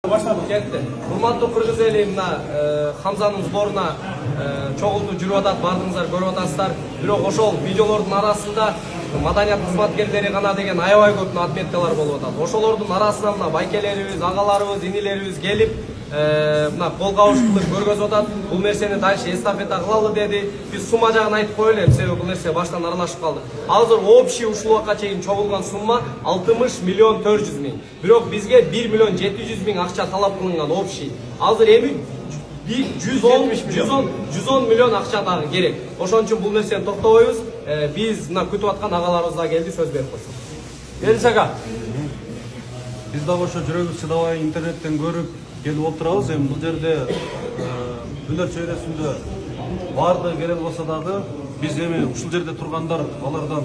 Ketти. Урматтуу кыргыз эли мына Хамзанын сборуна чогултуп жүрүп атат, бардыңыздар көрүп атасыздар. Бирок ошол видеолордун арасында маданият кызматкерлери гана деген аябай көп отметкалар болуп атат. Ошолордун арасына мына байкелерибиз, агаларыбыз, инилерибиз келип мына кол кабыштуулук көргөзүп атат. Бул нерсени дальше эстафета кылалы деди. Биз сумма жагын айтып коелу, себеби бул нерсе баштан аралашып калды. Азыр общий ушул убакка чейин чогулган сумма 60 миллион 400 миң. Бирок бизге 1 миллион 700 миң акча талап кылынган общий. Азыр эми 110 миллион акча дагы керек. Ошон үчүн бул нерсени токтобойбуз. Биз мына күтүп аткан агаларыбыз да келди, сөз берип койсун. Элис ага. Биз дагы ошо жүрөгүбүз чыдабай интернеттен көрүп келип отурабыз. Эми бул жерде Үнөр чөйрөсүндө баардыгы керек болсо дагы биз эми ушул жерде тургандар алардан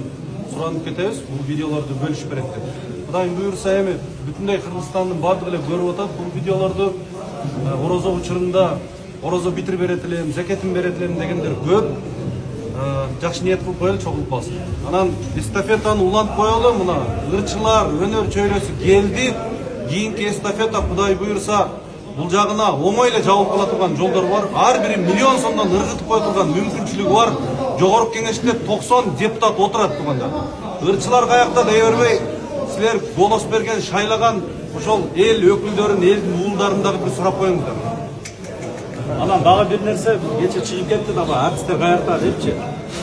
суранып кетебиз. Бул видеолорду бөлүшүп берет деп. Кудайым буйрса эми бүтүндөй Кыргызстандын баардыгы эле көрүп атат. Бул видеолорду орозо учурунда орозо битирип берет элем, зекетин берет элем дегендер көп. Жакшы ниет кылып коелу, чогултпасын. Анан эстафетаны улантып коелу, мына ырчылар өнөр чөйрөсү келди. Кийинки эстафета Кудай буйрса бул жагына оңой эле жабылып кала турган жолдор бар. Ар бири миллион сомдон ыргытып кое турган мүмкүнчүлүгү бар. Жогорку кеңеште 90 депутат отурат туганда. Ырчылар каякта дей бербей, силер голос берген, шайлаган ошол эл өкүлдөрүн, элдин уулдарын дагы бир сурап коюңуздар. Анан дагы бир нерсе кече чыгып кетти дагы артисттер каякта депчи.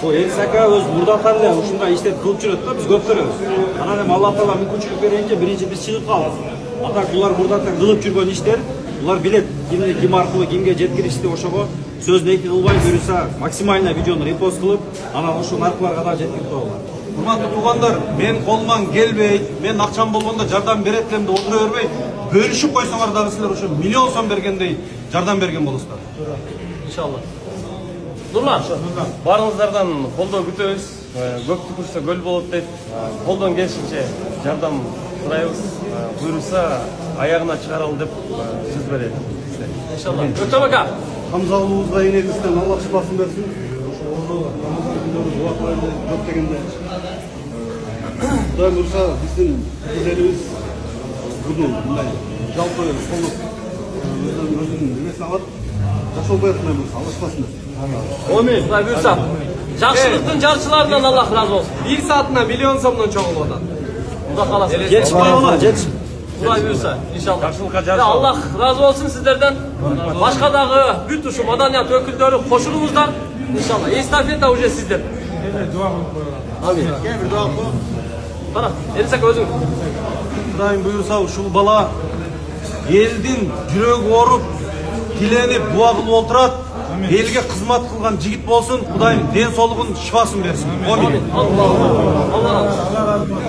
Бул Элис ака өз мурдатан эле ушундай иштеп кылып жүрөт да, биз көп көрөбүз. Анан эми Алла таала мүмкүнчүлүк бергенче биринчи биз чыгып калдык. Атак булар мурдатан кылып жүргөн иштер, булар билет ким аркылуу кимге жеткиришти, ошого сөздү эки кылбай буюрса максимально видеону репост кылып, анан ошол наркыларга да жеткирип коелу. Урматтуу туугандар, мен колуман келбейт, мен акчам болгондо жардам берет элем деп отура бербей, бөлүшүп койсоңор дагы силер ошо миллион сом бергендей жардам берген болосуздар. Иншалла. Нурлан, баарыңыздардан колдоо күтөбүз. Көптү күрсө көл болот дейт. Колдон келишинче жардам сурайбыз. Буйрса аягына чыгаралы деп сөз берели. Иншалла. Өтөп ака. Хамзалыбызга энегибизден Алла шыпасын берсин. Ошо Рамазан көп дегенде. Кудай буйрса биздин элибиз бүгүн мындай жалпы колдоп өзүнүн эмесин алат. Жашолбой атмай буйрса Алла шыпасын берсин. Амин. Кудай буйрса. Жакшылыктын жарчыларынан Аллах разы болсун. 1 саатына миллион сомдон чогулуп атат. Кудай кааласа. Жетишпей калган, жетиш. Кудай буйрса, иншалла. Жакшылыкка жараша. Аллах разы болсун сиздерден. Башка дагы бүт ушу маданият өкүлдөрү кошулуңуздар. Иншалла. Эстафета уже сиздер. Амин. Кээ бир дуа кылып Кара, Элис ака өзүң. Кудайым буйрса ушул бала элдин жүрөгү ооруп, тиленип, дуа кылып отурат. Элге кызмат кылган жигит болсун. Кудайым ден соолугун, шифасын берсин. Амин. Алла разы болсун.